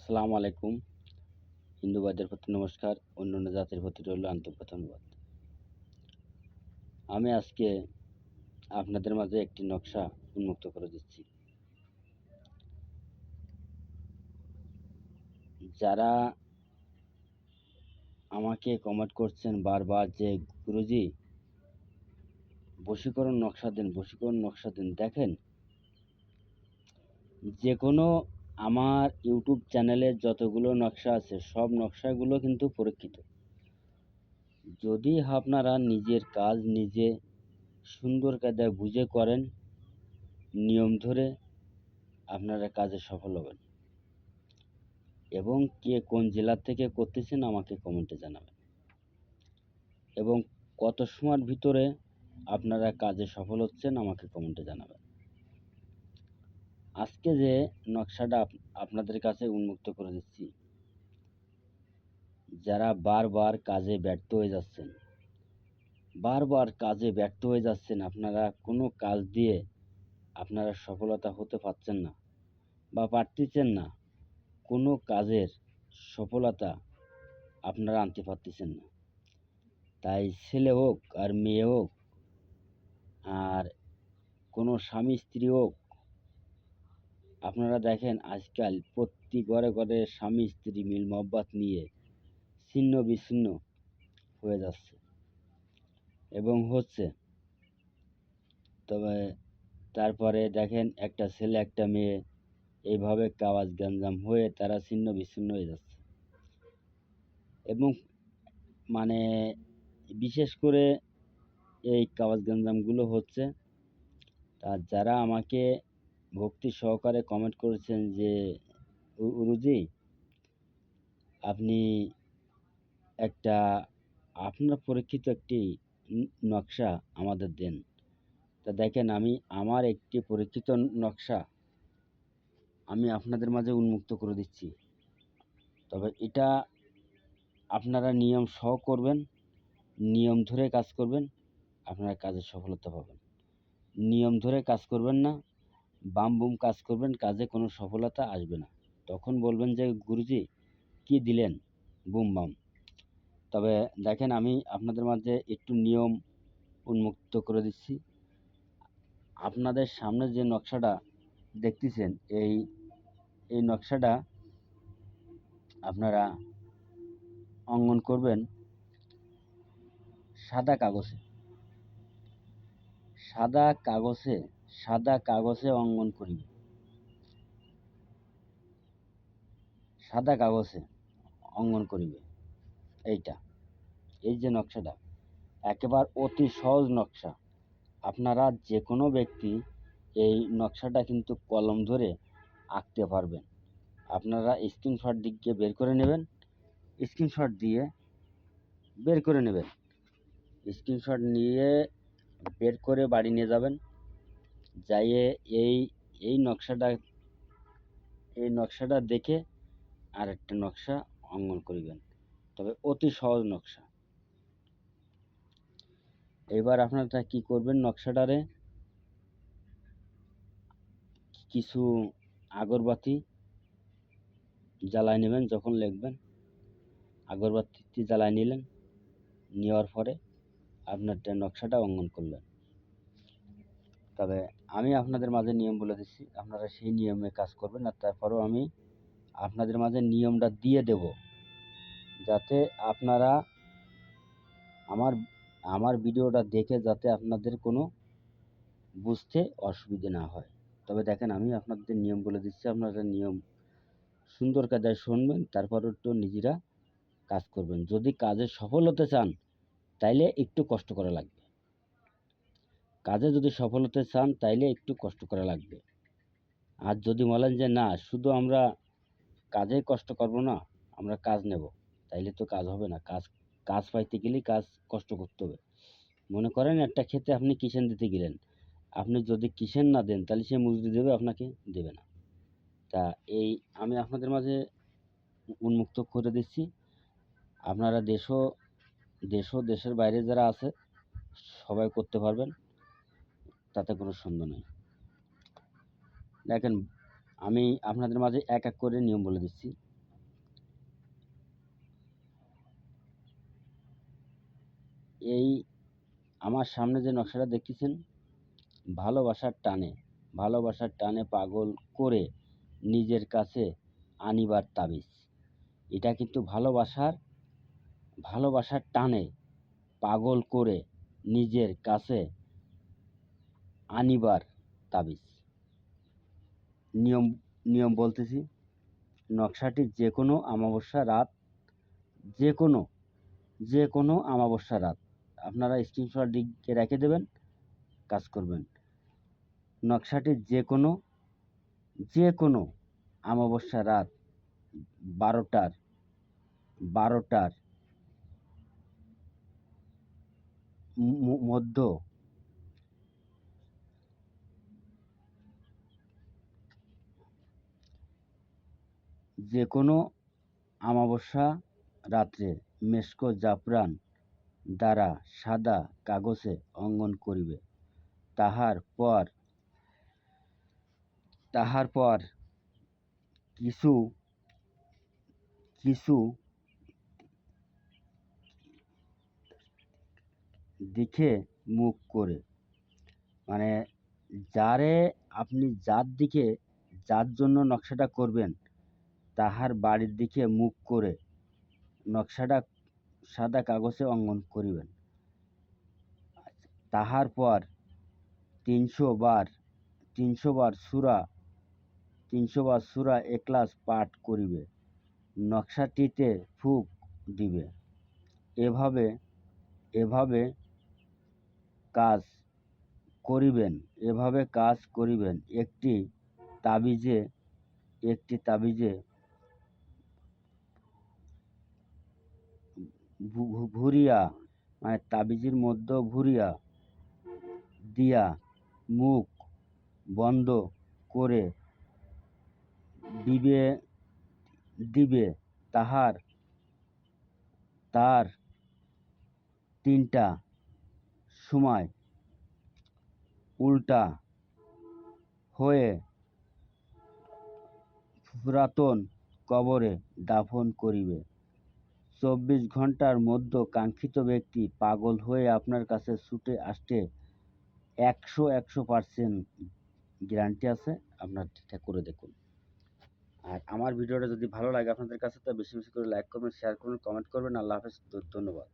আসসালামু আলাইকুম। হিন্দু ভাইদের প্রতি নমস্কার, অন্যান্য জাতির প্রতি রইল আন্তরিক ধন্যবাদ। আমি আজকে আপনাদের মাঝে একটি নকশা উন্মুক্ত করে দিচ্ছি। যারা আমাকে কমেন্ট করছেন বারবার যে গুরুজি বশীকরণ নকশা দিন, দেখেন যে কোনো আমার ইউটিউব চ্যানেলে যতগুলো নকশা আছে সব নকশাগুলো কিন্তু পরীক্ষিত। যদি আপনারা নিজের কাজ নিজে সুন্দর কায়দায় বুঝে করেন, নিয়ম ধরে, আপনারা কাজে সফল হবেন। এবং কে কোন জেলা থেকে করতেছেন আমাকে কমেন্টে জানাবেন, এবং কত সময়ের ভিতরে আপনারা কাজে সফল হচ্ছেন আমাকে কমেন্টে জানাবেন। আজকে যে নকশাটা আপনাদের কাছে উন্মুক্ত করে দিচ্ছি, যারা বারবার কাজে ব্যর্থ হয়ে যাচ্ছেন, আপনারা কোনো কাজ দিয়ে আপনারা সফলতা হতে পারছেন না বা পারতেছেন না, কোনো কাজের সফলতা আপনারা আনতে পারতেছেন না। তাই ছেলে হোক আর মেয়ে হোক আর কোনো স্বামী স্ত্রী হোক, আপনারা দেখেন আজকাল প্রতি ঘরে ঘরে স্বামী স্ত্রী মিল মহব্বত নিয়ে ছিন্ন বিচ্ছিন্ন হয়ে যাচ্ছে এবং হচ্ছে। তবে তারপরে দেখেন একটা ছেলে একটা মেয়ে এইভাবে কাওয়াজ গঞ্জাম হয়ে তারা ছিন্ন বিচ্ছিন্ন হয়ে যাচ্ছে। এবং মানে বিশেষ করে এই কাওয়াজ গঞ্জামগুলো হচ্ছে। আর যারা আমাকে ভক্তি সহকারে কমেন্ট করেছেন যে গুরুজি আপনি একটা আপনার পরীক্ষিত একটি নকশা আমাদের দেন। তা দেখেন আমি আমার একটি পরীক্ষিত নকশা আমি আপনাদের মাঝে উন্মুক্ত করে দিচ্ছি। তবে এটা আপনারা নিয়ম সহ করবেন, নিয়ম ধরে কাজ করবেন, আপনারা কাজে সফলতা পাবেন। নিয়ম ধরে কাজ করবেন না, বাম বুম কাজ করবেন, কাজে কোনো সফলতা আসবে না। তখন বলবেন যে গুরুজি কি দিলেন, বুম বাম। তবে দেখেন আমি আপনাদের মাঝে একটু নিয়ম উন্মুক্ত করে দিচ্ছি। আপনাদের সামনে যে নকশাটা দেখতেছেন, এই নকশাটা আপনারা অঙ্কন করবেন সাদা কাগজে। সাদা কাগজে অঙ্কন করিবে। সাদা কাগজে অঙ্কন করিবে। এই যে নকশাটা একেবারে অতি সহজ নকশা। আপনারা যে কোনো ব্যক্তি এই নকশাটা কিন্তু কলম ধরে আঁকতে পারবেন। আপনারা স্ক্রিনশট দিয়ে বের করে নেবেন, স্ক্রিনশট নিয়ে বের করে বাড়ি নিয়ে যাবেন। যাইয়ে এই নকশাটা দেখে আর একটা নকশা অঙ্কন করিবেন। তবে অতি সহজ নকশা। এবার আপনারা কি করবেন, নকশাটারে কিছু আগরবাতি জ্বালায় নেবেন। যখন লিখবেন আগরবাতি জ্বালায় নিলেন, নেওয়ার পরে আপনার নকশাটা অঙ্কন করলেন। তবে আমি আপনাদের মাঝে নিয়ম বলে দিচ্ছি, আপনারা সেই নিয়মে কাজ করবেন। আর তারপরেও আমি আপনাদের মাঝে নিয়মটা দিয়ে দেব, যাতে আপনারা আমার ভিডিওটা দেখে যাতে আপনাদের কোনো বুঝতে অসুবিধে না হয়। তবে দেখেন আমি আপনাদের নিয়ম বলে দিচ্ছি, আপনারা নিয়ম সুন্দর কায়দায় শুনবেন, তারপর একটু নিজেরা কাজ করবেন। যদি কাজে সফল হতে চান তাইলে একটু কষ্ট করা লাগবে। আর যদি বলেন যে না শুধু আমরা কাজে কষ্ট করব না, আমরা কাজ নেব, তাইলে তো কাজ হবে না। কাজ পাইতে গেলে কষ্ট করতে হবে। মনে করেন একটা ক্ষেতে আপনি কিষেন দিতে গেলেন, আপনি যদি কিষেন না দেন তাহলে সে মজুরি দেবে আপনাকে? দেবে না। তা এই আমি আপনাদের মাঝে উন্মুক্ত করে দিচ্ছি। আপনারা দেশের বাইরে যারা আছে সবাই করতে পারবেন, তাতে কোনো সন্দেহ নেই। দেখেন আমি আপনাদের মাঝে এক এক করে নিয়ম বলে দিচ্ছি। এই আমার সামনে যে নকশাটা দেখতেছেন, ভালোবাসার টানে পাগল করে নিজের কাছে আনিবার তাবিজ। এটা কিন্তু ভালোবাসার টানে পাগল করে নিজের কাছে আনিবার তাবিজ। নিয়ম বলতেছি, নকশাটি যে কোনো অমাবস্যা রাত, যে কোনো অমাবস্যা রাত আপনারা স্ক্রিনশট দিয়ে রেখে দেবেন, কাজ করবেন। নকশাটি যে কোনো অমাবস্যা রাত 12টার মধ্য যে কোনো অমাবস্যা রাত্রে মেশক জাফরান দ্বারা সাদা কাগজে অঙ্কন করিবে। তাহার পর কিছু দিকে মুখ করে, মানে যার জন্য নকশাটা করবেন তাহার বাড়ির দিকে মুখ করে নকশাটা সাদা কাগজে অঙ্কন করিবেন। তাহার পর 300 বার সূরা ইখলাস পাঠ করিবে, নকশাটিতে ফুঁক দিবে। এভাবে কাজ করিবেন। একটি তাবিজে ভুরিয়া, মানে তাবিজের মধ্যে ভুরিয়া দিয়া মুখ বন্ধ করে দিবে। তার 3টা সময় উল্টা হয়ে পুরাতন কবরে দাফন করিবে। 24 ঘন্টার মধ্যে কাঙ্ক্ষিত ব্যক্তি পাগল হয়ে আপনার কাছে ছুটে আসতে 100% গ্যারান্টি আছে। আপনারা ঠিকঠাক করে দেখুন। আর আমার ভিডিওটা যদি ভালো লাগে আপনাদের কাছে, তো বেশি করে লাইক করবেন, শেয়ার করবেন, কমেন্ট করবেন। আল্লাহ হাফেজ। ধন্যবাদ।